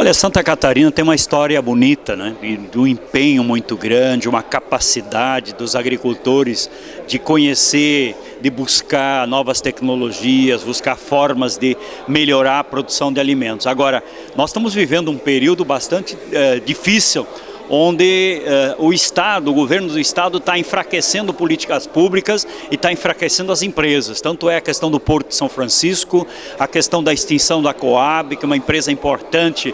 Olha, Santa Catarina tem uma história bonita, né? De um empenho muito grande, uma capacidade dos agricultores de conhecer, de buscar novas tecnologias, buscar formas de melhorar a produção de alimentos. Agora, nós estamos vivendo um período bastante difícil, onde o Estado, o governo do Estado está enfraquecendo políticas públicas e está enfraquecendo as empresas. Tanto é a questão do Porto de São Francisco, a questão da extinção da Coab, que é uma empresa importante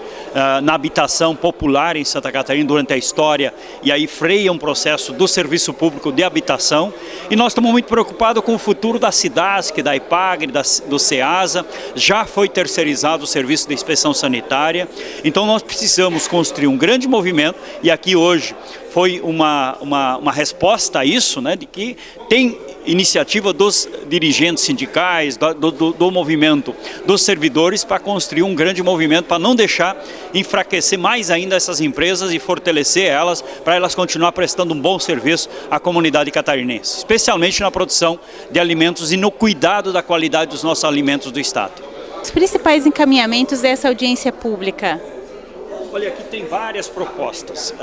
na habitação popular em Santa Catarina durante a história, e aí freia um processo do serviço público de habitação. E nós estamos muito preocupados com o futuro da SIDASC, da EPAGRE, do SEASA. Já foi terceirizado o serviço de inspeção sanitária. Então nós precisamos construir um grande movimento. E aqui hoje foi uma resposta a isso, né, de que tem iniciativa dos dirigentes sindicais, do movimento dos servidores para construir um grande movimento, para não deixar enfraquecer mais ainda essas empresas e fortalecer elas, para elas continuar prestando um bom serviço à comunidade catarinense, especialmente na produção de alimentos e no cuidado da qualidade dos nossos alimentos do Estado. Os principais encaminhamentos dessa audiência pública? Olha, aqui tem várias propostas.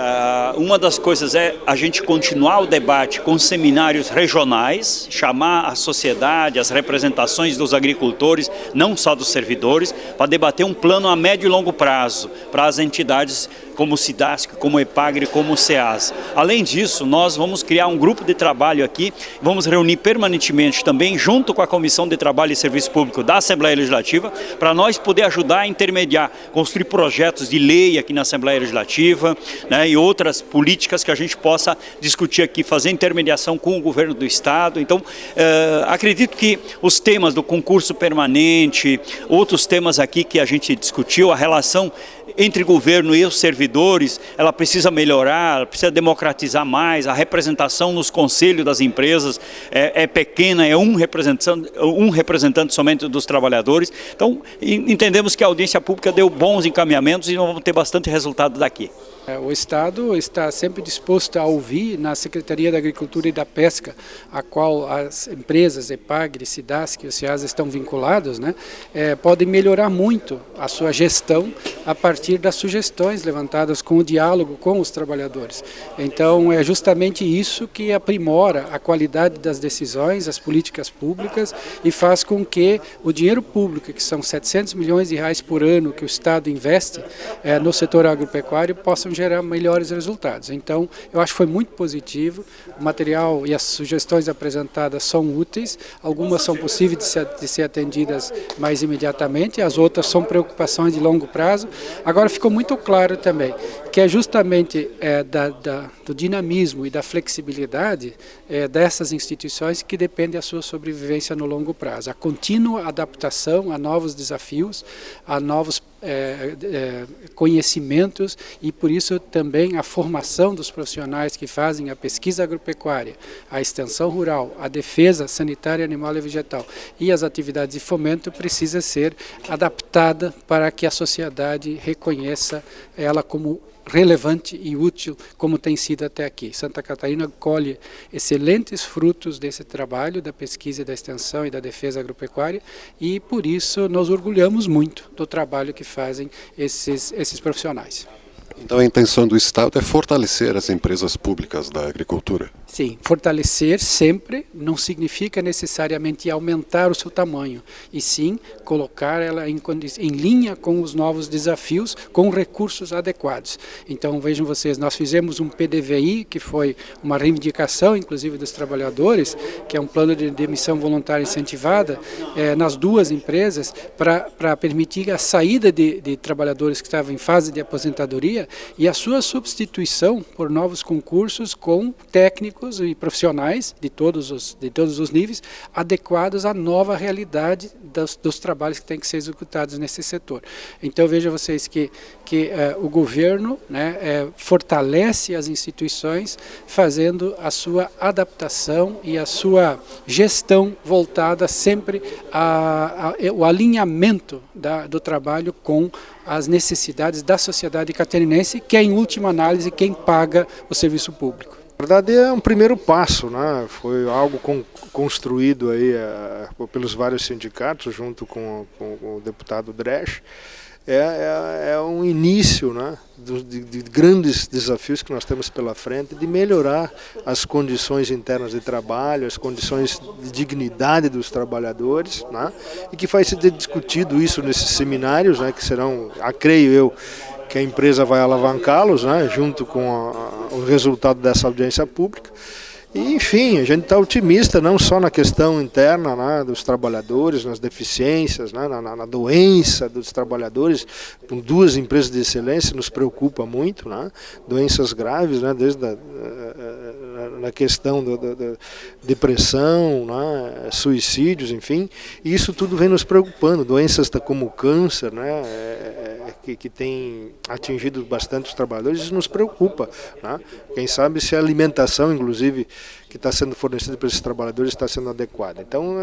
Uma das coisas é a gente continuar o debate com seminários regionais, chamar a sociedade, as representações dos agricultores, não só dos servidores, para debater um plano a médio e longo prazo para as entidades como o SIDASC, como o EPAGRE, como o SEAS. Além disso, nós vamos criar um grupo de trabalho aqui, vamos reunir permanentemente também, junto com a Comissão de Trabalho e Serviço Público da Assembleia Legislativa, para nós poder ajudar a intermediar, construir projetos de lei aqui na Assembleia Legislativa, né, e outras políticas que a gente possa discutir aqui, fazer intermediação com o governo do Estado. Então, acredito que os temas do concurso permanente, outros temas aqui que a gente discutiu, a relação entre governo e os servidores, ela precisa melhorar, ela precisa democratizar mais, a representação nos conselhos das empresas é pequena, é um representante somente dos trabalhadores. Então, entendemos que a audiência pública deu bons encaminhamentos e nós vamos ter bastante resultado daqui. O Estado está sempre disposto a ouvir na Secretaria da Agricultura e da Pesca, a qual as empresas, EPAGRE, SIDASC e o SEASA estão vinculados, né, podem melhorar muito a sua gestão a partir das sugestões levantadas com o diálogo com os trabalhadores. Então é justamente isso que aprimora a qualidade das decisões, as políticas públicas, e faz com que o dinheiro público, que são 700 milhões de reais por ano que o Estado investe no setor agropecuário, possam gerar melhores resultados. Então, eu acho que foi muito positivo, o material e as sugestões apresentadas são úteis, algumas são possíveis de ser atendidas mais imediatamente, as outras são preocupações de longo prazo. Agora, ficou muito claro também que é justamente do dinamismo e da flexibilidade dessas instituições que depende a sua sobrevivência no longo prazo. A contínua adaptação a novos desafios, a novos conhecimentos, e por isso também a formação dos profissionais que fazem a pesquisa agropecuária, a extensão rural, a defesa sanitária animal e vegetal e as atividades de fomento precisa ser adaptada para que a sociedade reconheça ela como relevante e útil, como tem sido até aqui. Santa Catarina colhe excelentes frutos desse trabalho da pesquisa, da extensão e da defesa agropecuária, e por isso nos orgulhamos muito do trabalho que fazem esses profissionais. Então a intenção do Estado é fortalecer as empresas públicas da agricultura? Sim, fortalecer sempre não significa necessariamente aumentar o seu tamanho, e sim colocar ela em linha com os novos desafios, com recursos adequados. Então vejam vocês, nós fizemos um PDVI, que foi uma reivindicação inclusive dos trabalhadores, que é um plano de demissão voluntária incentivada, nas duas empresas, para permitir a saída de trabalhadores que estavam em fase de aposentadoria e a sua substituição por novos concursos com técnicos e profissionais de todos os níveis, adequados à nova realidade dos trabalhos que têm que ser executados nesse setor. Então veja vocês que o governo, né, fortalece as instituições, fazendo a sua adaptação e a sua gestão voltada sempre ao alinhamento do trabalho com as necessidades da sociedade catarinense, que é, em última análise, quem paga o serviço público. Na verdade é um primeiro passo, né? Foi algo construído aí pelos vários sindicatos junto com o deputado Dresch, é um início, né, de grandes desafios que nós temos pela frente, de melhorar as condições internas de trabalho, as condições de dignidade dos trabalhadores, né, e que vai ser discutido isso nesses seminários, né, que serão, creio eu, que a empresa vai alavancá-los, né, junto com o resultado dessa audiência pública. E, enfim, a gente está otimista não só na questão interna, né, dos trabalhadores, nas deficiências, né, na doença dos trabalhadores, com 2 empresas de excelência, nos preocupa muito, né, doenças graves, né, desde na questão da depressão, né, suicídios, enfim, e isso tudo vem nos preocupando, doenças como o câncer, né, que tem atingido bastante os trabalhadores, isso nos preocupa, né? Quem sabe se a alimentação, inclusive, que está sendo fornecida para esses trabalhadores está sendo adequada. Então,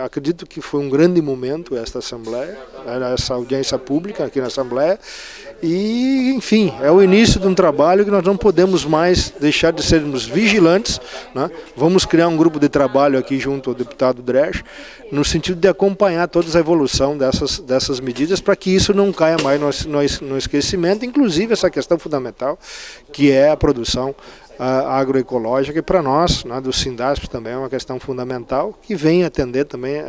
acredito que foi um grande momento esta Assembleia, essa audiência pública aqui na Assembleia, e, enfim, é o início de um trabalho que nós não podemos mais deixar de sermos vigilantes, né? Vamos criar um grupo de trabalho aqui junto ao deputado Dresch, no sentido de acompanhar toda a evolução dessas medidas para que isso não caia mais no esquecimento, inclusive essa questão fundamental que é a produção agroecológica, e para nós, né, do Sindasp, também é uma questão fundamental que vem atender também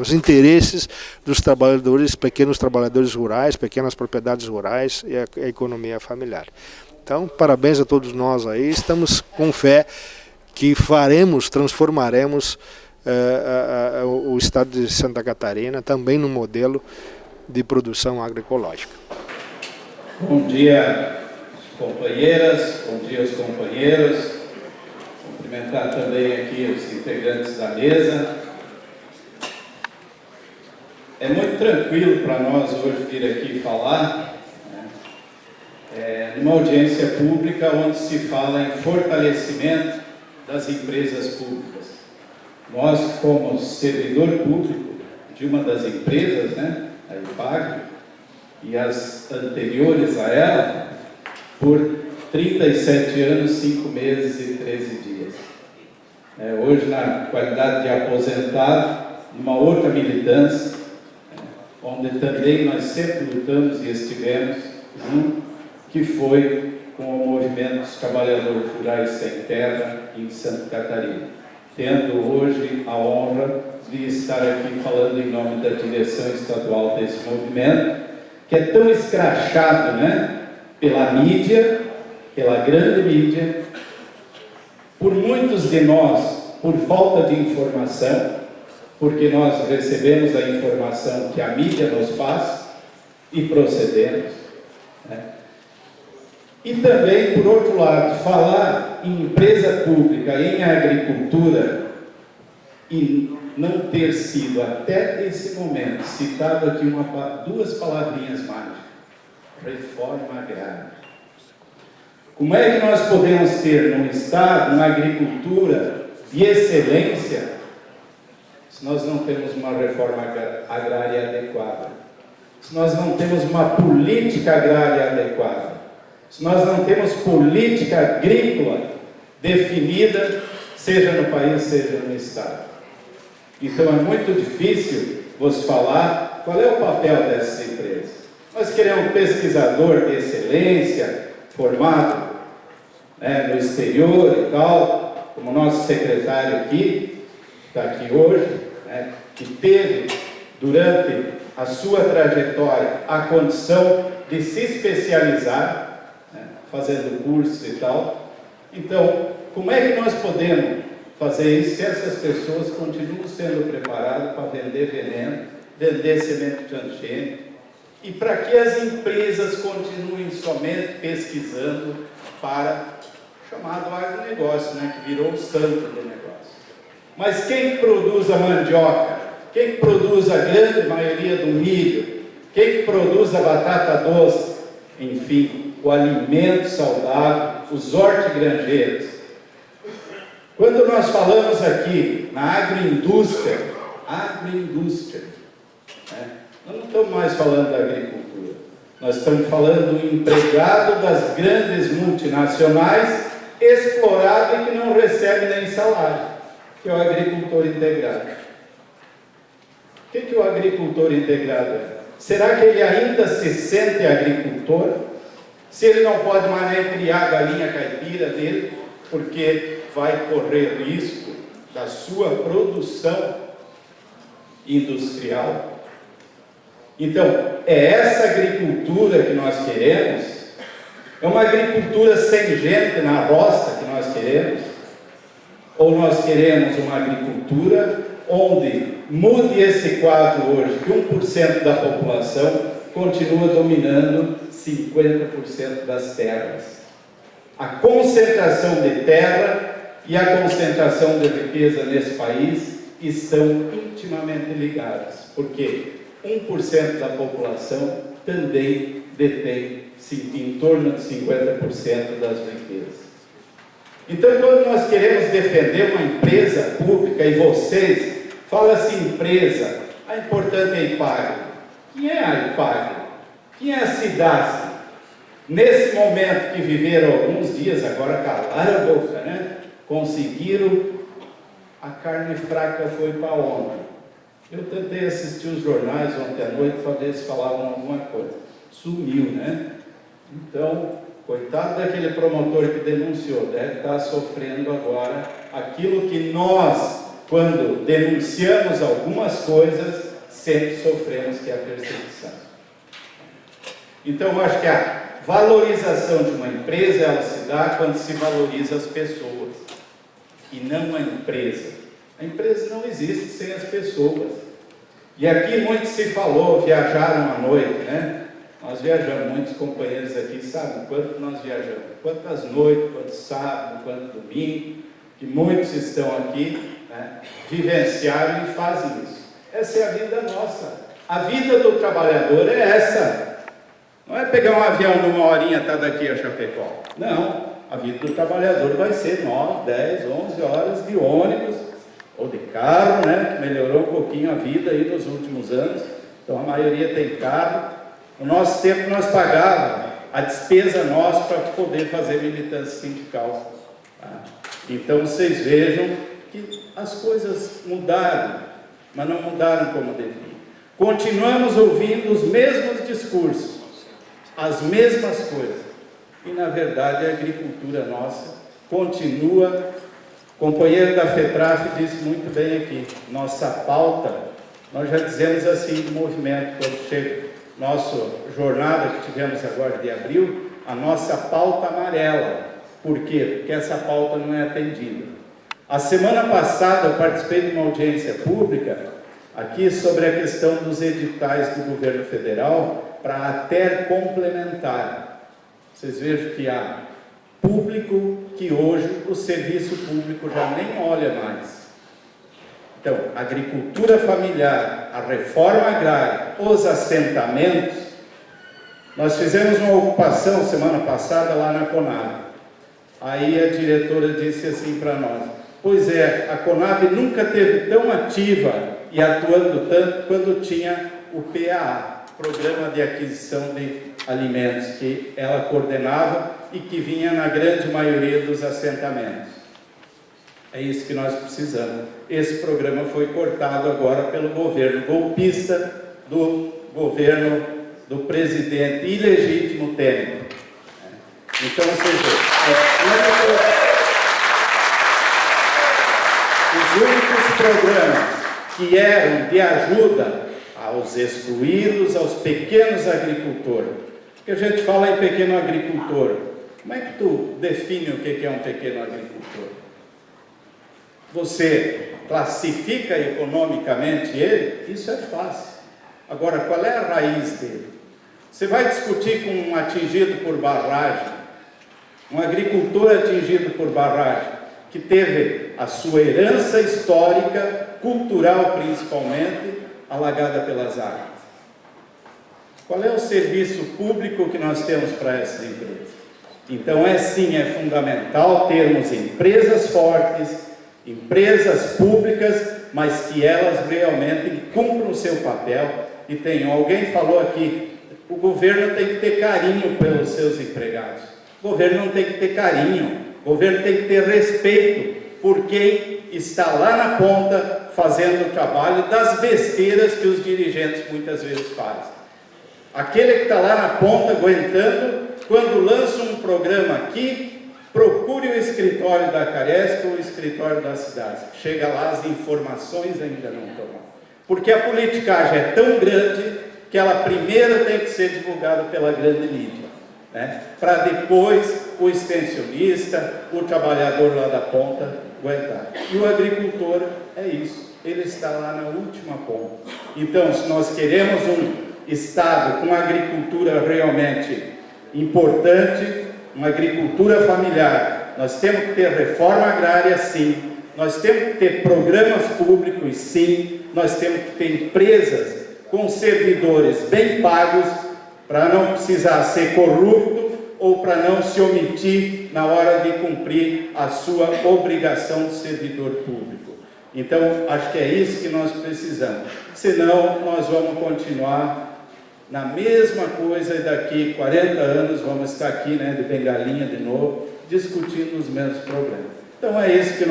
os interesses dos trabalhadores, pequenos trabalhadores rurais, pequenas propriedades rurais e a economia familiar. Então, parabéns a todos nós aí, estamos com fé que transformaremos o estado de Santa Catarina também no modelo de produção agroecológica. Bom dia, companheiras, bom dia aos companheiros, cumprimentar também aqui os integrantes da mesa. É muito tranquilo para nós hoje vir aqui falar, né, numa audiência pública onde se fala em fortalecimento das empresas públicas. Nós fomos servidor público de uma das empresas, né, a IPAG, e as anteriores a ela, por 37 anos, 5 meses e 13 dias. Hoje, na qualidade de aposentado, numa outra militância, onde também nós sempre lutamos e estivemos junto, que foi com o movimento dos trabalhadores rurais sem terra em Santa Catarina. Tendo hoje a honra de estar aqui falando em nome da direção estadual desse movimento, que é tão escrachado, né, pela mídia, pela grande mídia, por muitos de nós, por falta de informação, porque nós recebemos a informação que a mídia nos faz e procedemos, né? E também, por outro lado, falar em empresa pública, em agricultura, e não ter sido até esse momento citado aqui 2 palavrinhas mágicas: reforma agrária. Como é que nós podemos ter num estado, uma agricultura de excelência, se nós não temos uma reforma agrária adequada? Se nós não temos uma política agrária adequada? Se nós não temos política agrícola definida, seja no país, seja no estado? Então é muito difícil vos falar qual é o papel dessas empresas. Nós queremos um pesquisador de excelência, formado, né, no exterior e tal, como o nosso secretário aqui, que está aqui hoje, né, que teve, durante a sua trajetória, a condição de se especializar, né, fazendo cursos e tal. Então, como é que nós podemos fazer isso se essas pessoas continuam sendo preparadas para vender veneno, vender semente transgênica, e para que as empresas continuem somente pesquisando para o chamado agronegócio, né, que virou o santo do negócio? Mas quem produz a mandioca? Quem produz a grande maioria do milho? Quem produz a batata doce? Enfim, o alimento saudável, os hortigranjeiros. Quando nós falamos aqui na agroindústria, né, nós não estamos mais falando da agricultura, nós estamos falando do empregado das grandes multinacionais, explorado e que não recebe nem salário, que é o agricultor integrado. O que o agricultor integrado é? Será que ele ainda se sente agricultor? Se ele não pode mais nem criar a galinha caipira dele, porque vai correr risco da sua produção industrial? Então, é essa agricultura que nós queremos? É uma agricultura sem gente na roça que nós queremos? Ou nós queremos uma agricultura onde mude esse quadro hoje, que 1% da população continua dominando 50% das terras? A concentração de terra e a concentração de riqueza nesse país estão intimamente ligadas, porque 1% da população também detém em torno de 50% das riquezas. Então, quando nós queremos defender uma empresa pública, e vocês falam assim, empresa, a importante é a IPAGRE. Quem é a IPAGRE? Quem é a SIDASC? Nesse momento que viveram alguns dias, agora calaram a boca, né? Conseguiram, a carne fraca foi para onde? Eu tentei assistir os jornais ontem à noite para ver se falavam alguma coisa. Sumiu, né? Então, coitado daquele promotor que denunciou, deve estar sofrendo agora aquilo que nós, quando denunciamos algumas coisas, sempre sofremos, que é a perseguição. Então, eu acho que a valorização de uma empresa, ela se dá quando se valoriza as pessoas, e não a empresa. A empresa não existe sem as pessoas. E aqui muito se falou, viajaram à noite, né? Nós viajamos, muitos companheiros aqui sabem quanto nós viajamos, quantas noites, quanto sábado, quanto domingo, que muitos estão aqui, né, vivenciaram e fazem isso. Essa é a vida nossa. A vida do trabalhador é essa. Não é pegar um avião numa horinha, tá daqui a Chapecó. Não, a vida do trabalhador vai ser 9, 10, 11 horas de ônibus ou de carro, né, que melhorou um pouquinho a vida aí nos últimos anos. Então a maioria tem carro. No nosso tempo nós pagávamos a despesa nossa para poder fazer militância sindical. Tá? Então vocês vejam que as coisas mudaram, mas não mudaram como deviam. Continuamos ouvindo os mesmos discursos, as mesmas coisas. E na verdade a agricultura nossa continua. O companheiro da FETRAF disse muito bem aqui, nossa pauta, nós já dizemos assim do movimento, quando chega nossa jornada que tivemos agora de abril, a nossa pauta amarela. Por quê? Porque essa pauta não é atendida. A semana passada eu participei de uma audiência pública aqui sobre a questão dos editais do governo federal para até complementar. Vocês vejam que há público que hoje o serviço público já nem olha mais. Então, a agricultura familiar, a reforma agrária, os assentamentos, nós fizemos uma ocupação semana passada lá na Conab. Aí a diretora disse assim para nós, pois é, a Conab nunca teve tão ativa e atuando tanto quando tinha o PAA, Programa de Aquisição de Alimentos, que ela coordenava e que vinha na grande maioria dos assentamentos. É isso que nós precisamos. Esse programa foi cortado agora pelo governo golpista do governo do presidente ilegítimo Temer. Então, ou seja, os únicos programas que eram de ajuda aos excluídos, aos pequenos agricultores, porque a gente fala em pequeno agricultor, como é que tu define o que é um pequeno agricultor? Você classifica economicamente ele? Isso é fácil. Agora, qual é a raiz dele? Você vai discutir com um atingido por barragem, um agricultor atingido por barragem, que teve a sua herança histórica, cultural principalmente, alagada pelas águas. Qual é o serviço público que nós temos para essas empresas? Então, é fundamental termos empresas fortes, empresas públicas, mas que elas realmente cumpram o seu papel e tenham. Alguém falou aqui, o governo tem que ter carinho pelos seus empregados. O governo não tem que ter carinho, o governo tem que ter respeito por quem está lá na ponta fazendo o trabalho das besteiras que os dirigentes muitas vezes fazem. Aquele que está lá na ponta aguentando, quando lança um programa aqui, procure o escritório da Caresc ou o escritório da cidade. Chega lá, as informações ainda não estão lá. Porque a politicagem é tão grande que ela primeiro tem que ser divulgada pela grande mídia, né? Para depois o extensionista, o trabalhador lá da ponta aguentar. E o agricultor é isso, ele está lá na última ponta. Então, se nós queremos um estado com agricultura realmente importante, uma agricultura familiar, nós temos que ter reforma agrária, sim, nós temos que ter programas públicos, sim, nós temos que ter empresas com servidores bem pagos, para não precisar ser corrupto ou para não se omitir na hora de cumprir a sua obrigação de servidor público. Então, acho que é isso que nós precisamos. Senão, nós vamos continuar na mesma coisa e daqui 40 anos vamos estar aqui, né, de bengalinha de novo, discutindo os mesmos problemas. Então, é isso que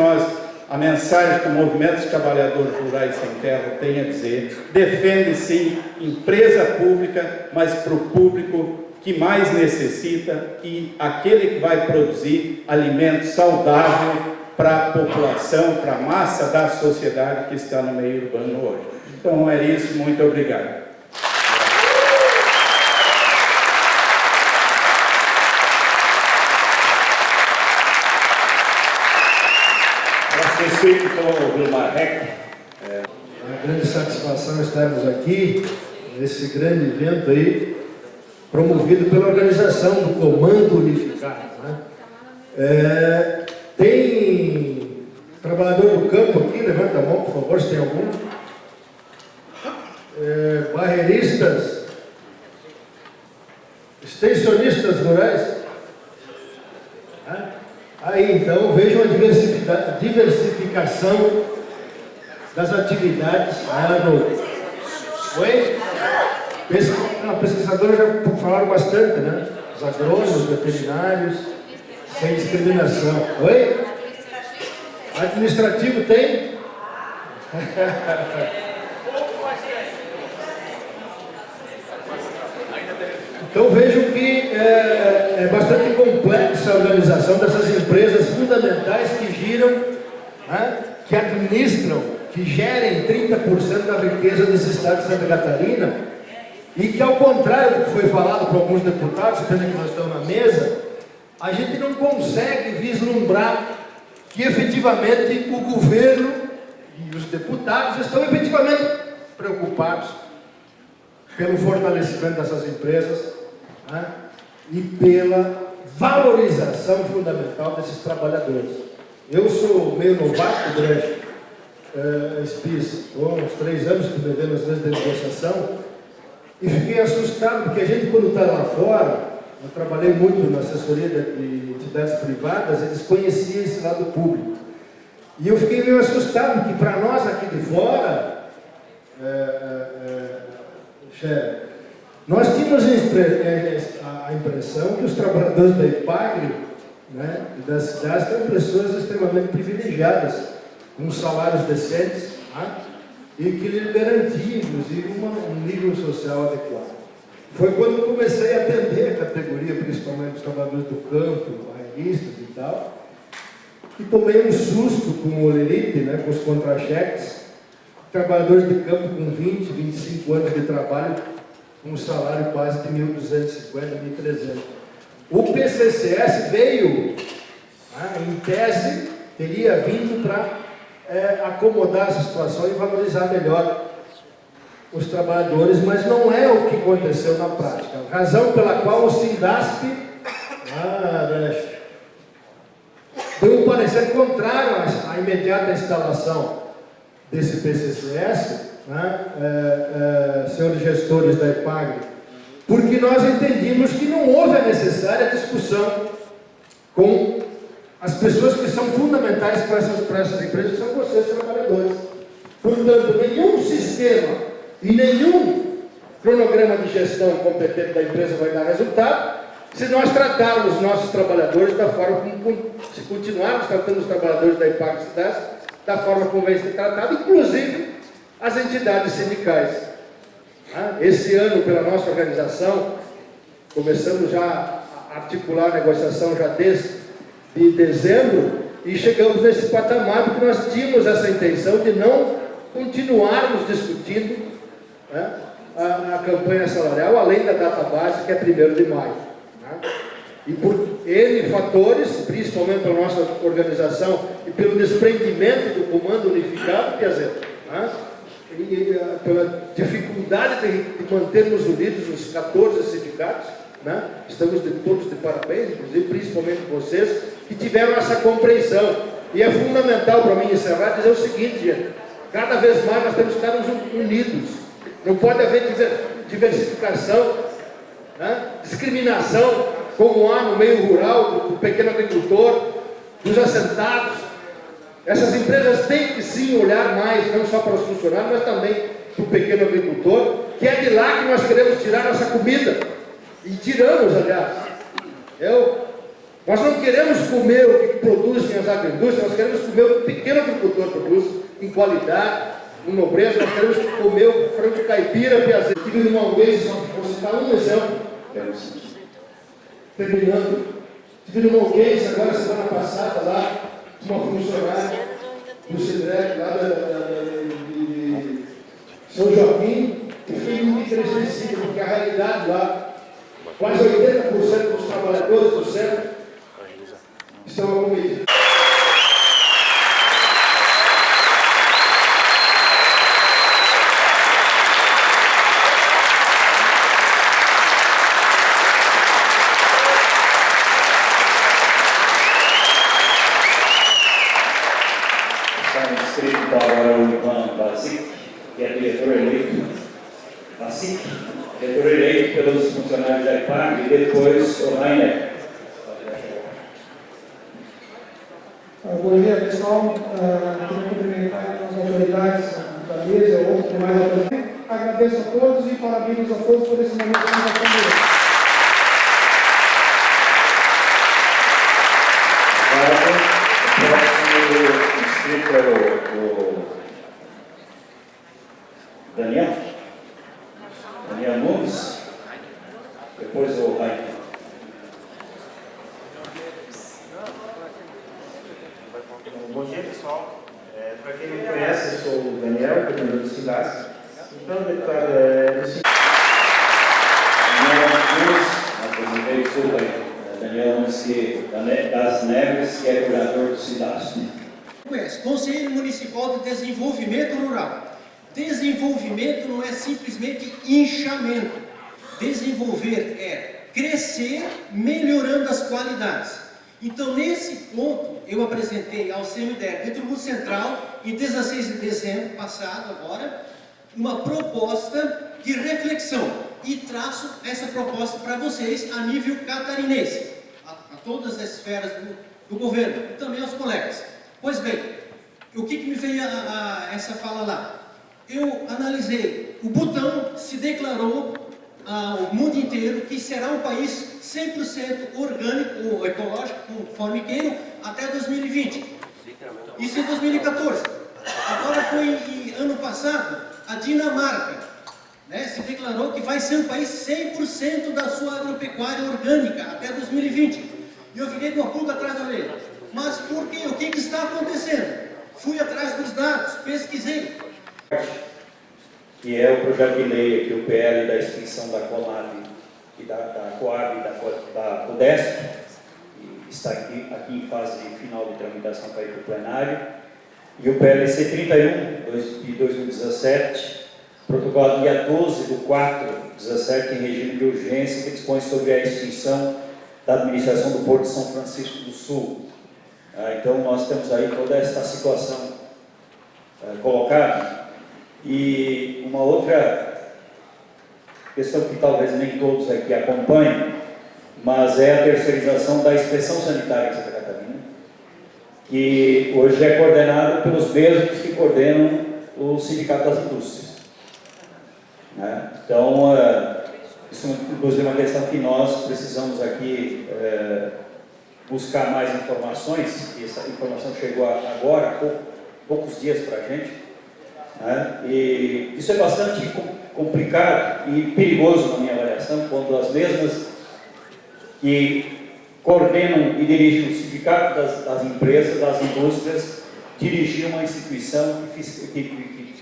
a mensagem que o Movimento dos Trabalhadores Rurais Sem Terra tem a dizer. Defende, sim, empresa pública, mas para o público que mais necessita e aquele que vai produzir alimento saudável para a população, para a massa da sociedade que está no meio urbano hoje. Então é isso, muito obrigado. É uma grande satisfação estarmos aqui nesse grande evento aí, promovido pela organização do Comando Unificado, né? Tem trabalhador do campo aqui, levanta a mão, por favor, se tem algum. Barreiristas, extensionistas rurais. Aí, então, vejam a diversificação das atividades. Oi? Pesquisadores já falaram bastante, né? Os agrônomos, veterinários, sem discriminação. Oi? Administrativo tem? Então vejam que é bastante complexa a organização dessas empresas fundamentais que giram, né, que administram, que gerem 30% da riqueza desse estado de Santa Catarina, e que, ao contrário do que foi falado por alguns deputados, pena que nós estamos na mesa, a gente não consegue vislumbrar que efetivamente o governo e os deputados estão efetivamente preocupados pelo fortalecimento dessas empresas, né, e pela valorização fundamental desses trabalhadores. Eu sou meio novato durante SPIS, há uns 3 anos que me vendo as vezes de negociação, e fiquei assustado, porque a gente, quando está lá fora, eu trabalhei muito na assessoria de entidades privadas, eles conheciam esse lado público. E eu fiquei meio assustado, que para nós aqui de fora, nós tínhamos a impressão que os trabalhadores da IPAGRE, né, e das cidades são pessoas extremamente privilegiadas, com salários decentes, né, e que lhe garantia, inclusive, um nível social adequado. Foi quando eu comecei a atender a categoria, principalmente os trabalhadores do campo, barreiristas e tal, e tomei um susto com o Olerite, né, com os contra-cheques, trabalhadores de campo com 20, 25 anos de trabalho, com um salário quase de 1.250, 1.300. O PCCS veio, né, em tese, teria vindo para acomodar essa situação e valorizar melhor os trabalhadores, mas não é o que aconteceu na prática. A razão pela qual o Sindasp deu um parecer contrário à imediata instalação desse PCCS, né, senhores gestores da IPAGRE, porque nós entendimos que não houve a necessária discussão com as pessoas que são fundamentais para essas empresas, que são vocês, trabalhadores. Portanto, nenhum sistema e nenhum cronograma de gestão competente da empresa vai dar resultado se nós tratarmos os nossos trabalhadores da forma como, se continuarmos tratando os trabalhadores da IPAGRE da forma como vai ser tratado, inclusive as entidades sindicais. Esse ano, pela nossa organização, começamos já a articular a negociação já desde dezembro e chegamos nesse patamar porque nós tínhamos essa intenção de não continuarmos discutindo, né, a campanha salarial, além da data base, que é 1º de maio. Né? E por N fatores, principalmente pela nossa organização e pelo desprendimento do comando unificado, quer dizer, né? E pela dificuldade de mantermos unidos os 14 sindicatos, né? Estamos todos de parabéns, inclusive principalmente vocês, que tiveram essa compreensão. E é fundamental para mim encerrar dizer o seguinte, gente, cada vez mais nós temos que estar unidos. Não pode haver diversificação, né? Discriminação, como há no meio rural, do pequeno agricultor, dos assentados. Essas empresas têm que sim olhar mais, não só para os funcionários, mas também para o pequeno agricultor, que é de lá que nós queremos tirar nossa comida. E tiramos, aliás. Nós não queremos comer o que produzem as agroindústrias, nós queremos comer o que o pequeno agricultor produz, em qualidade, com nobreza. Nós queremos comer o frango caipira, piazeiro. Tive numa vez, só vou citar um exemplo, terminando. Tive numa vez, agora semana passada, lá, uma funcionária do CIDREC, lá de São Joaquim, que fiquei muito entristecido, porque a realidade lá, quase 80% dos trabalhadores do centro estão acometidos. Inscrito agora o Ivan Basic, que é diretor eleito, diretor eleito pelos funcionários da IPAG, e depois o Rainer. Bom dia, pessoal. Queria cumprimentar as autoridades da mesa, outros demais autoridades. Agradeço a todos e parabéns a todos por esse momento que nós estamos vivendo. O Daniel Nunes, depois o Rainer. Bom dia, pessoal. Para quem não me conhece, eu sou o Daniel, coordenador do SIDAS. Então, deputado, Daniel Nunes das Neves, que é curador do SIDAS. Conselho Municipal de Desenvolvimento Rural. Desenvolvimento não é simplesmente inchamento. Desenvolver é crescer, melhorando as qualidades. Então, nesse ponto, eu apresentei ao CMDEC do Tributo Central, em 16 de dezembro passado, agora, uma proposta de reflexão. E traço essa proposta para vocês a nível catarinense, a todas as esferas do governo, e também aos colegas. Pois bem, o que me veio essa fala lá? Eu analisei, o Butão se declarou ao mundo inteiro que será um país 100% orgânico ou ecológico, conforme queiram, até 2020. Isso em 2014. Agora foi ano passado, a Dinamarca, né, se declarou que vai ser um país 100% da sua agropecuária orgânica até 2020. E eu fiquei com a pulga atrás da orelha. Mas por quê? O que está acontecendo? Fui atrás dos dados, pesquisei. Que é o projeto de lei aqui, o PL da extinção da CONAB e da COAB e da CODESP, que está aqui em fase final de tramitação para ir para o plenário, e o PLC 31 de 2017, protocolado dia 12/4/17, em regime de urgência, que dispõe sobre a extinção da administração do Porto de São Francisco do Sul. Então, nós temos aí toda esta situação colocada. E uma outra questão que talvez nem todos aqui acompanhem, mas é a terceirização da inspeção sanitária em Santa Catarina, que hoje é coordenado pelos mesmos que coordenam o Sindicato das Indústrias. Né? Então, isso inclusive é uma questão que nós precisamos aqui buscar mais informações, e essa informação chegou agora, há poucos dias para a gente. E isso é bastante complicado e perigoso na minha avaliação quando as mesmas que coordenam e dirigem o sindicato das empresas, das indústrias, dirigir uma instituição que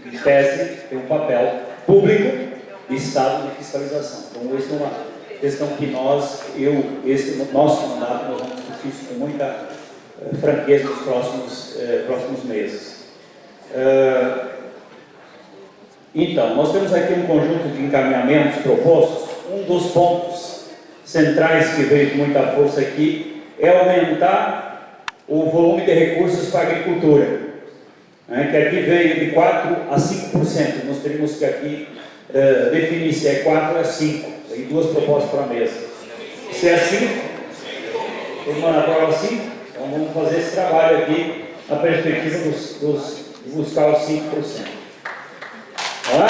em tese tem um papel público e Estado de fiscalização. Então, essa é uma questão que esse nosso mandato, nós vamos discutir isso com muita franqueza nos próximos meses. Então, nós temos aqui um conjunto de encaminhamentos propostos. Um dos pontos centrais que veio com muita força aqui é aumentar o volume de recursos para a agricultura, né, que aqui veio de 4% a 5%. Nós teríamos que aqui definir se é 4 ou é 5. Tem duas propostas para a mesa. Se é 5, todo mundo aprova 5, então vamos fazer esse trabalho aqui na perspectiva de buscar os 5%. Vamos lá?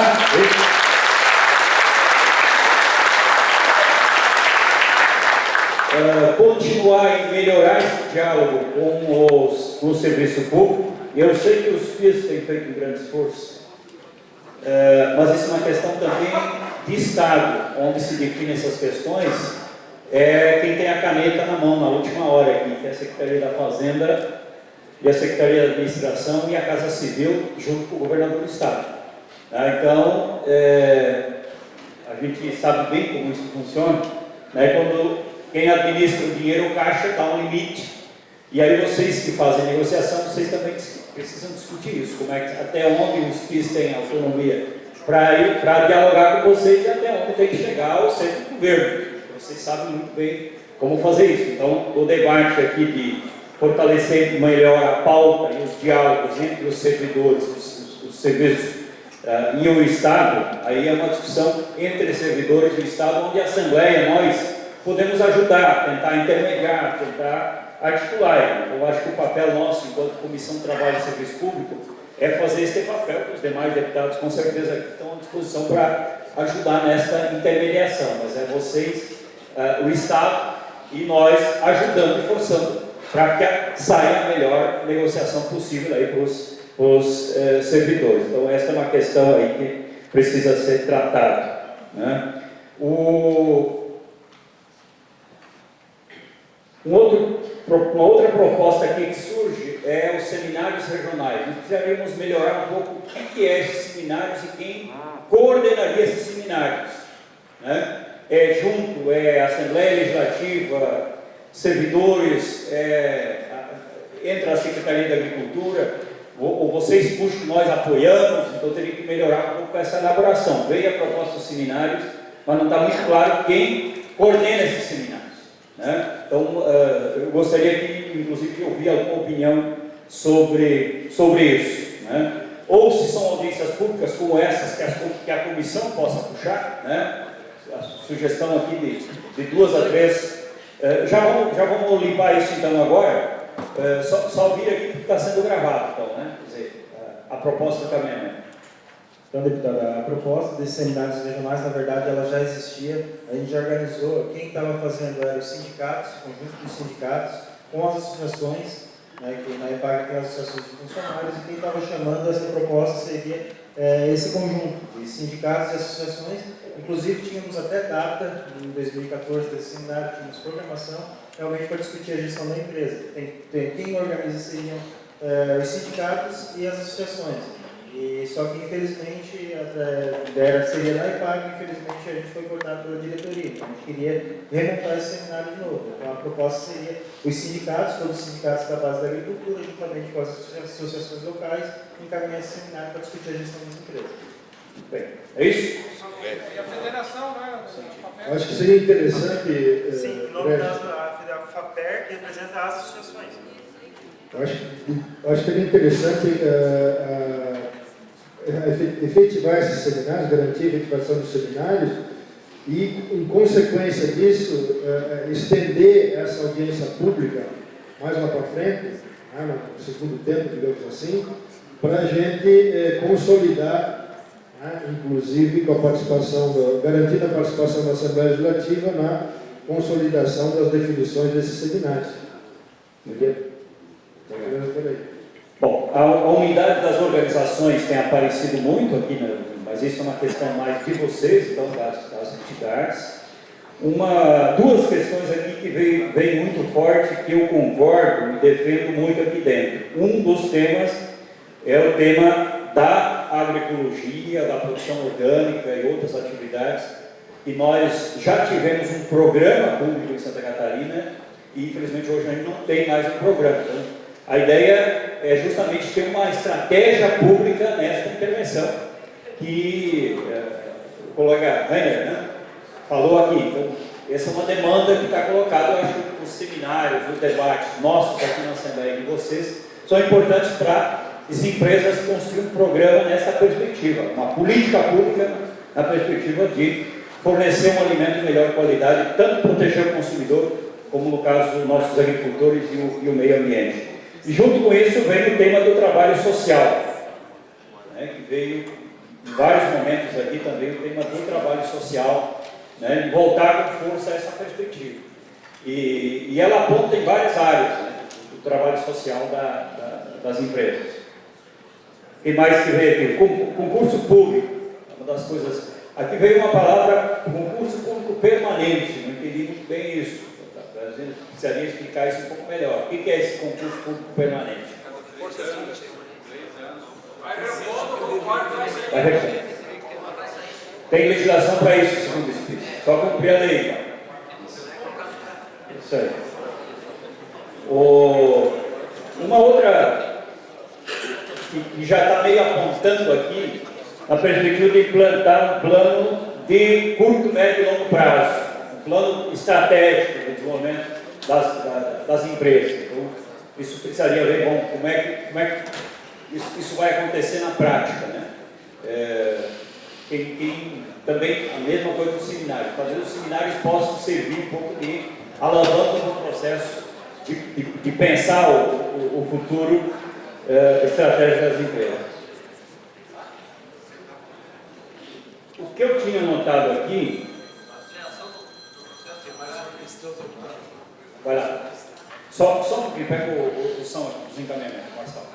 Continuar e melhorar esse diálogo com o serviço público. Eu sei que os FIAs têm feito um grande esforço, mas isso é uma questão também de Estado, onde se definem essas questões, quem tem a caneta na mão na última hora aqui, que é a Secretaria da Fazenda e a Secretaria da Administração e a Casa Civil, junto com o Governador do Estado. Então, a gente sabe bem como isso funciona, né? Quando quem administra o dinheiro, o caixa dá um limite, e aí vocês que fazem negociação, vocês também precisam discutir isso, como é que, até onde os PIS têm autonomia para dialogar com vocês e até onde tem que chegar o centro do governo. Vocês sabem muito bem como fazer isso. Então, o debate aqui de fortalecer melhor a pauta e os diálogos entre os servidores, os serviços e o Estado, aí é uma discussão entre servidores e o Estado, onde a Assembleia, nós podemos ajudar, tentar intermediar, tentar articular. Então, eu acho que o papel nosso, enquanto Comissão de Trabalho e Serviço Público, é fazer esse papel, que os demais deputados com certeza estão à disposição para ajudar nessa intermediação, mas é vocês, o Estado e nós ajudando e forçando para que saia a melhor negociação possível aí para os servidores. Então essa é uma questão aí que precisa ser tratada, né? Uma outra proposta aqui que surge é os seminários regionais. Nós precisaríamos melhorar um pouco o que é esses seminários e quem coordenaria esses seminários, né? Junto, Assembleia Legislativa, servidores, entre a Secretaria da Agricultura, ou vocês puxam, nós apoiamos, então teria que melhorar um pouco essa elaboração. Veio a proposta dos seminários, mas não está muito claro quem coordena esses seminários, né? Então, eu gostaria que, inclusive, de ouvir alguma opinião sobre isso, né? Ou se são audiências públicas como essas, que a comissão possa puxar, né? A sugestão aqui de 2 a 3. Já vamos limpar isso então agora. Só vir aqui porque está sendo gravado, então, né? Quer dizer, a proposta do caminhamento. Então, deputada, a proposta desses seminários regionais, na verdade, ela já existia. A gente já organizou, quem estava fazendo eram os sindicatos, o conjunto dos sindicatos, com as associações, né, que na EPAG tem as associações de funcionários, e quem estava chamando essa proposta seria esse conjunto de sindicatos e associações. Inclusive, tínhamos até data, em 2014, desse seminário, tínhamos programação, realmente para discutir a gestão da empresa. Quem organiza seriam os sindicatos e as associações. Só que, infelizmente, seria na EPAG, infelizmente a gente foi cortado pela diretoria. Então, a gente queria remontar esse seminário de novo. Então, a proposta seria os sindicatos, todos os sindicatos da base da agricultura, juntamente com as associações locais, encaminhar esse seminário para discutir a gestão das empresas. Bem, é isso? E a federação, né? Eu acho que seria interessante... Sim, o nome da FAPER representa as associações. Eu acho que seria interessante efetivar esses seminários, garantir a efetivação dos seminários e, em consequência disso, estender essa audiência pública mais lá para frente, no segundo tempo, digamos assim, para a gente consolidar, inclusive com a participação, garantindo a participação da Assembleia Legislativa na consolidação das definições desses seminários. Entendeu? Bom, a unidade das organizações tem aparecido muito aqui, mas mas isso é uma questão mais de vocês, então, das entidades. Duas questões aqui que veio muito forte, que eu concordo e defendo muito aqui dentro. Um dos temas é o tema da agroecologia, da produção orgânica e outras atividades, e nós já tivemos um programa público em Santa Catarina, e infelizmente hoje a gente não tem mais um programa. Então, a ideia é justamente ter uma estratégia pública nesta intervenção, que o colega Rainer, né, falou aqui. Então, essa é uma demanda que está colocada. Eu acho que os seminários, os debates nossos aqui na Assembleia de vocês são importantes para as empresas construir um programa nessa perspectiva, uma política pública na perspectiva de fornecer um alimento de melhor qualidade, tanto proteger o consumidor, como no caso dos nossos agricultores e o meio ambiente. E junto com isso vem o tema do trabalho social, né, que veio em vários momentos aqui também, o tema do trabalho social, né, e voltar com força a essa perspectiva. E ela aponta em várias áreas, né, do trabalho social das empresas. E mais que veio aqui, concurso público, uma das coisas. Aqui veio uma palavra, concurso público permanente, não entendi muito bem isso. A gente precisaria explicar isso um pouco melhor. O que é esse concurso público permanente? Vai repetir. Tem legislação para isso, segundo o Espírito. Só cumprir a lei. Isso aí. Uma outra que já está meio apontando aqui, na perspectiva de implantar um plano de curto, médio e longo prazo, um plano estratégico de desenvolvimento das empresas. Então, isso precisaria ver, bom, como é que isso vai acontecer na prática, né? Também a mesma coisa do seminário, fazer os seminários possam servir um pouco de alavanca no processo de pensar o futuro estratégico das empresas. O que eu tinha notado aqui... Vai lá. Só um pouquinho, pega o som aqui, os encaminhamentos, Marcelo.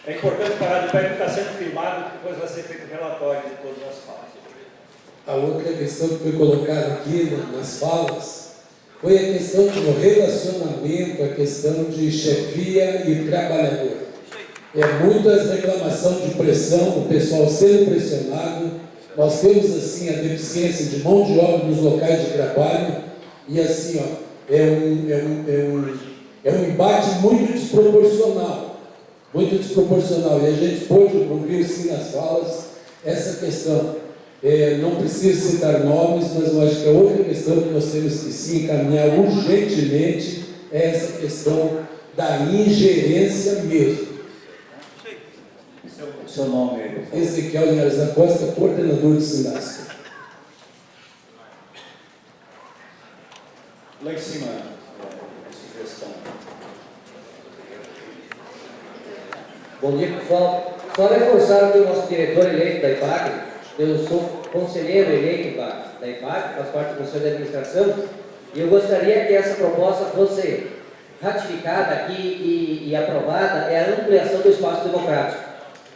É importante parar de pé que está sendo filmado, depois vai ser feito um relatório de todas as falas. A outra questão que foi colocada aqui nas falas foi a questão do relacionamento, a questão de chefia e trabalhador. É muitas reclamação de pressão, o pessoal sendo pressionado. Nós temos assim a deficiência de mão de obra nos locais de trabalho e assim, ó, é um embate muito desproporcional, e a gente pôde ouvir sim nas falas essa questão. Não preciso citar nomes, mas eu acho que a outra questão que nós temos que sim encaminhar urgentemente é essa questão da ingerência mesmo. Seu nome é? Ezequiel Linhares da Costa, coordenador de Sinasco. Lá em cima, sugestão. Bom dia, pessoal. Só reforçar que o nosso diretor eleito da IPAG, eu sou conselheiro eleito da IPAG, faço parte do Conselho de Administração, e eu gostaria que essa proposta fosse ratificada aqui e aprovada, é a ampliação do espaço democrático.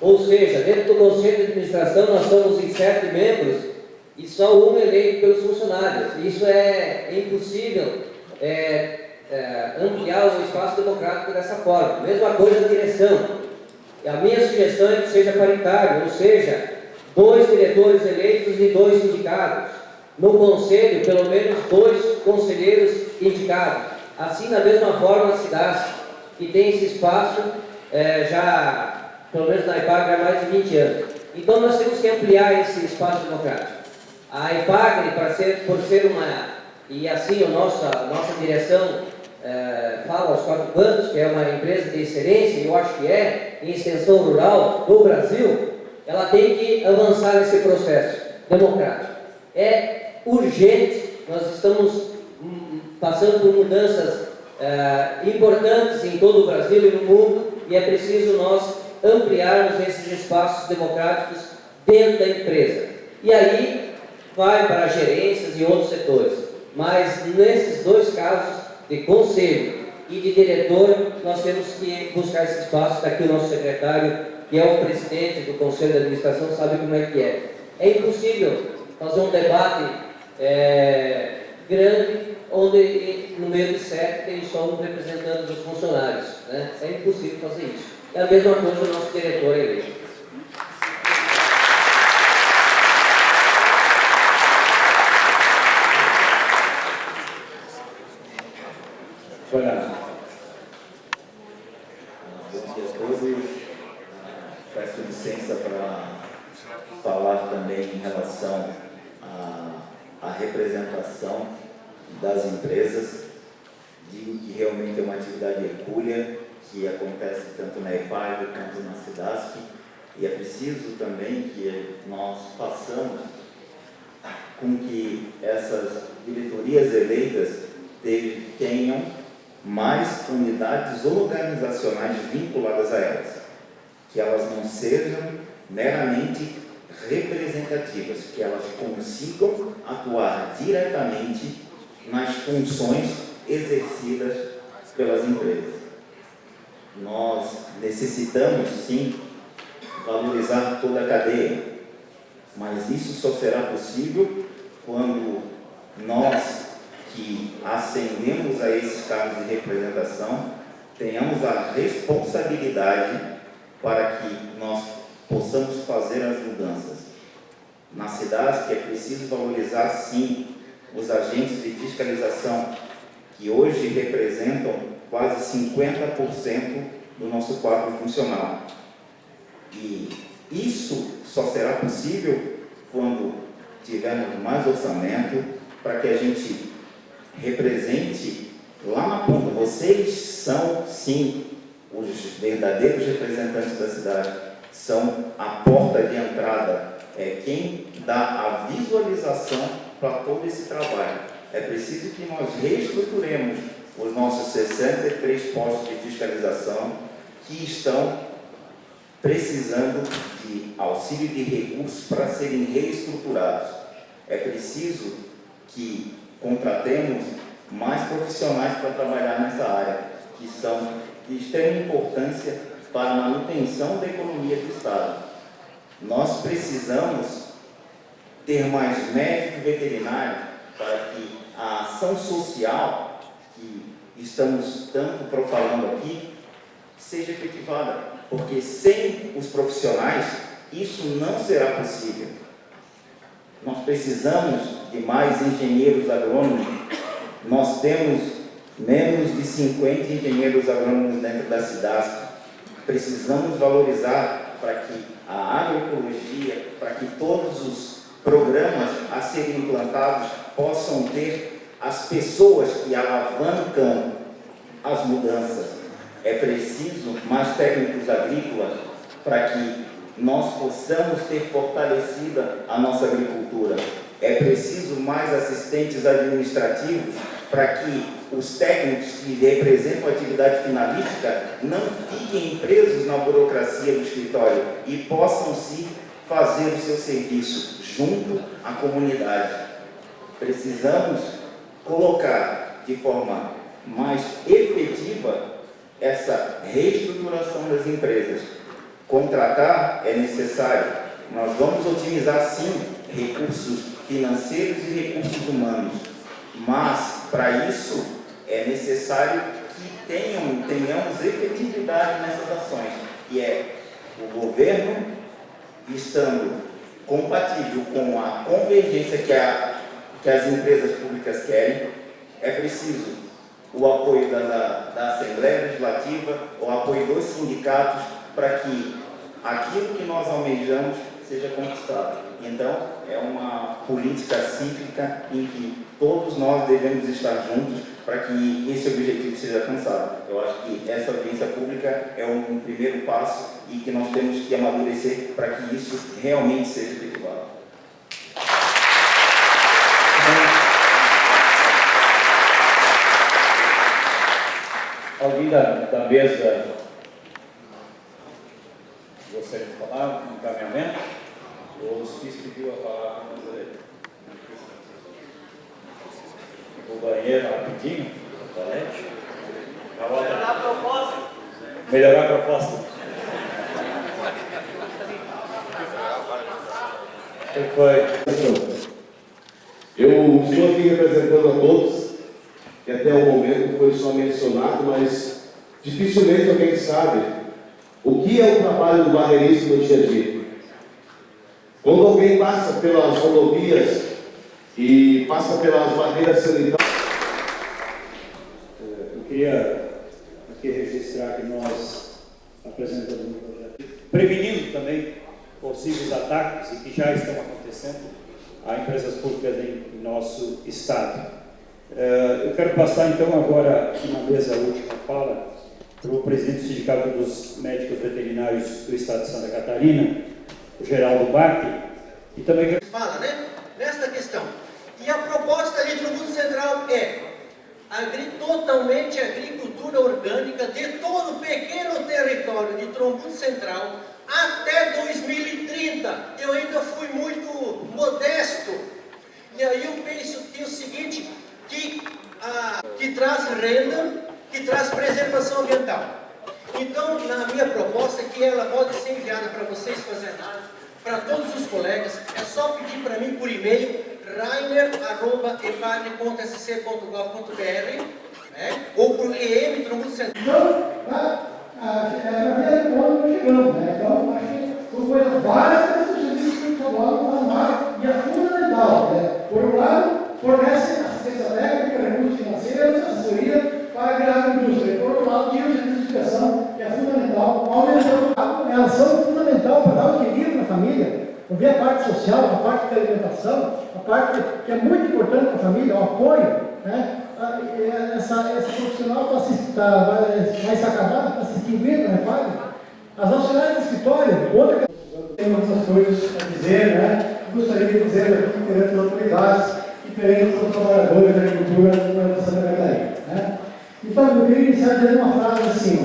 Ou seja, dentro do Conselho de Administração nós somos em 7 membros e só um eleito pelos funcionários. Isso é impossível ampliar o espaço democrático dessa forma. Mesma coisa a direção. A minha sugestão é que seja paritário, ou seja, 2 diretores eleitos e 2 indicados. No Conselho, pelo menos 2 conselheiros indicados. Assim, da mesma forma, a Cidasc, que tem esse espaço já... pelo menos na IPAGRE há mais de 20 anos. Então nós temos que ampliar esse espaço democrático. A IPAGRE, por ser uma... e assim a nossa direção fala aos 4 cantos, que é uma empresa de excelência, eu acho que em extensão rural do Brasil, ela tem que avançar nesse processo democrático. É urgente, nós estamos passando por mudanças importantes em todo o Brasil e no mundo, e é preciso nós ampliarmos esses espaços democráticos dentro da empresa. E aí vai para gerências e outros setores. Mas nesses 2 casos, de conselho e de diretor, nós temos que buscar esse espaço. Está aqui o nosso secretário que é o presidente do Conselho de Administração, sabe como é que é. É impossível fazer um debate grande, onde no meio de 7 tem só um representante dos funcionários, né? É impossível fazer isso. É a mesma coisa o nosso diretor eleito. Olha, bom dia a todos. Peço licença para falar também em relação à representação das empresas. Digo que realmente é uma atividade hercúlea que acontece tanto na EPAG quanto na SIDASC, e é preciso também que nós façamos com que essas diretorias eleitas tenham mais unidades organizacionais vinculadas a elas, que elas não sejam meramente representativas, que elas consigam atuar diretamente nas funções exercidas pelas empresas. Nós necessitamos, sim, valorizar toda a cadeia, mas isso só será possível quando nós, que ascendemos a esses cargos de representação, tenhamos a responsabilidade para que nós possamos fazer as mudanças. Na SIDASC é preciso valorizar, sim, os agentes de fiscalização, que hoje representam quase 50% do nosso quadro funcional. E isso só será possível quando tivermos mais orçamento, para que a gente represente lá na ponta. Vocês são, sim, os verdadeiros representantes da cidade, são a porta de entrada, é quem dá a visualização para todo esse trabalho. É preciso que nós reestruturemos os nossos 63 postos de fiscalização que estão precisando de auxílio de recursos para serem reestruturados. É preciso que contratemos mais profissionais para trabalhar nessa área, que são de extrema importância para a manutenção da economia do Estado. Nós precisamos ter mais médicos veterinários para que a ação social que estamos tanto falando aqui seja efetivada, porque sem os profissionais isso não será possível. Nós precisamos de mais engenheiros agrônomos. Nós temos menos de 50 engenheiros agrônomos dentro da SIDASC. Precisamos valorizar para que a agroecologia, para que todos os programas a serem implantados possam ter as pessoas que alavancam as mudanças. É preciso mais técnicos agrícolas para que nós possamos ter fortalecida a nossa agricultura. É preciso mais assistentes administrativos para que os técnicos que representam a atividade finalística não fiquem presos na burocracia do escritório e possam sim fazer o seu serviço junto à comunidade. Precisamos colocar de forma mais efetiva essa reestruturação das empresas. Contratar é necessário. Nós vamos otimizar sim recursos financeiros e recursos humanos, mas para isso é necessário que tenhamos efetividade nessas ações, e é o governo estando compatível com a convergência que as empresas públicas querem. É preciso o apoio da Assembleia Legislativa, o apoio dos sindicatos, para que aquilo que nós almejamos seja conquistado. Então, é uma política cíclica em que todos nós devemos estar juntos para que esse objetivo seja alcançado. Eu acho que essa audiência pública é um primeiro passo e que nós temos que amadurecer para que isso realmente seja efetivado. Alguém da mesa gostaria de falar um encaminhamento? O Luiz pediu a palavra para o direito. O banheiro rapidinho, o toalete. Melhorar a proposta. Melhorar a proposta. Eu estou aqui representando a todos, que até o momento foi só mencionado, mas dificilmente alguém sabe o que é o trabalho do barreirista no dia a dia. Quando alguém passa pelas rodovias e passa pelas barreiras sanitárias... Eu queria aqui registrar que nós apresentamos um projeto prevenindo também possíveis ataques e que já estão acontecendo a empresas públicas em nosso Estado. Eu quero passar então agora aqui na mesa a última fala para o presidente do Sindicato dos Médicos Veterinários do Estado de Santa Catarina, o Geraldo Bach, e também... Fala, né? Nesta questão. E a proposta ali do Tributo Central é totalmente agricultura orgânica de todo o pequeno território de Tributo Central até 2030. Eu ainda fui muito modesto. E aí eu penso que é o seguinte, que traz renda, que traz preservação ambiental. Então, na minha proposta, que ela pode ser enviada para vocês fazerem para todos os colegas, é só pedir para mim por e-mail, rainer@epagre.sc.gov.br, né? Ou por EM Tributo Central. Então, na verdade, quando chegamos, né? Então, acho que são coisas básicas que o serviço público estadual faz mais e é fundamental, né? Por um lado, fornece assistência técnica, recursos financeiros, assessoria para a agricultura. Por outro lado, tira o serviço de educação, que é fundamental, aumentando elas são fundamental para dar o equilíbrio na família, ver a parte social, a parte da alimentação, a parte que é muito importante para a família, o apoio, né? Essa profissional vai se acabar, está se extinguindo, né, Fábio? As auxiliares do escritório, outra tem muitas coisas a dizer, né? Gostaria de dizer aqui perante as autoridades e perante os trabalhadores da agricultura da Santa Catarina, né? Então, eu queria iniciar dizendo uma frase assim, ó,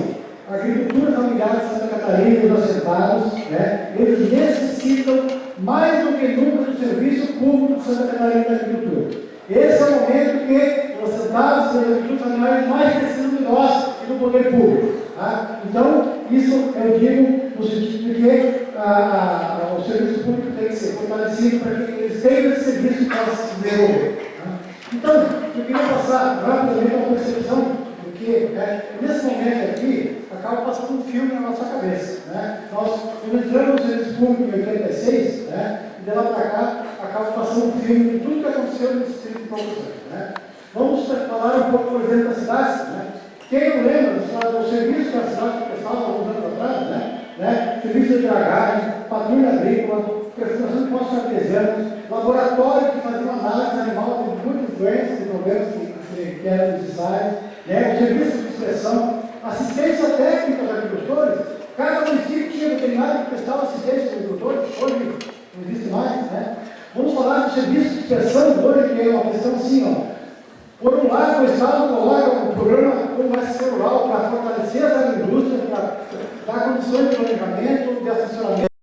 a agricultura familiar de Santa Catarina e os assentados, né, eles necessitam mais do que nunca do serviço público de Santa Catarina da agricultura. Esse é o momento que os assentados e os agricultores familiares mais precisam de nós e do poder público. Tá? Então, isso eu digo no sentido de que o serviço público tem que ser fortalecido para que eles tenham esse serviço e possam se desenvolver. Tá? Então, eu queria passar rapidamente uma percepção porque nesse momento aqui acaba passando um filme na nossa cabeça. Né? Nós entramos no serviço público em 86, né? E de lá para cá acaba passando um filme de tudo que aconteceu nesse tipo de produção. Né? Vamos falar um pouco, por exemplo, das cidades. Né? Quem não lembra do serviço que a cidade prestava alguns anos atrás, né? Serviço de dragagem, patrulha agrícola, perfuração de postos artesianos, laboratório que fazia uma análise animal de muitas doenças e problemas que eram necessários, né? O serviço de inspeção, assistência técnica dos agricultores. Cada município tinha veterinário que prestava assistência aos agricultores, hoje não existe mais, né? Vamos falar do serviço de inspeção hoje, que é uma questão assim, ó. Por um lado, o Estado coloca o programa como SC Rural para fortalecer as agroindústrias, para dar condições de planejamento, de assessoramento.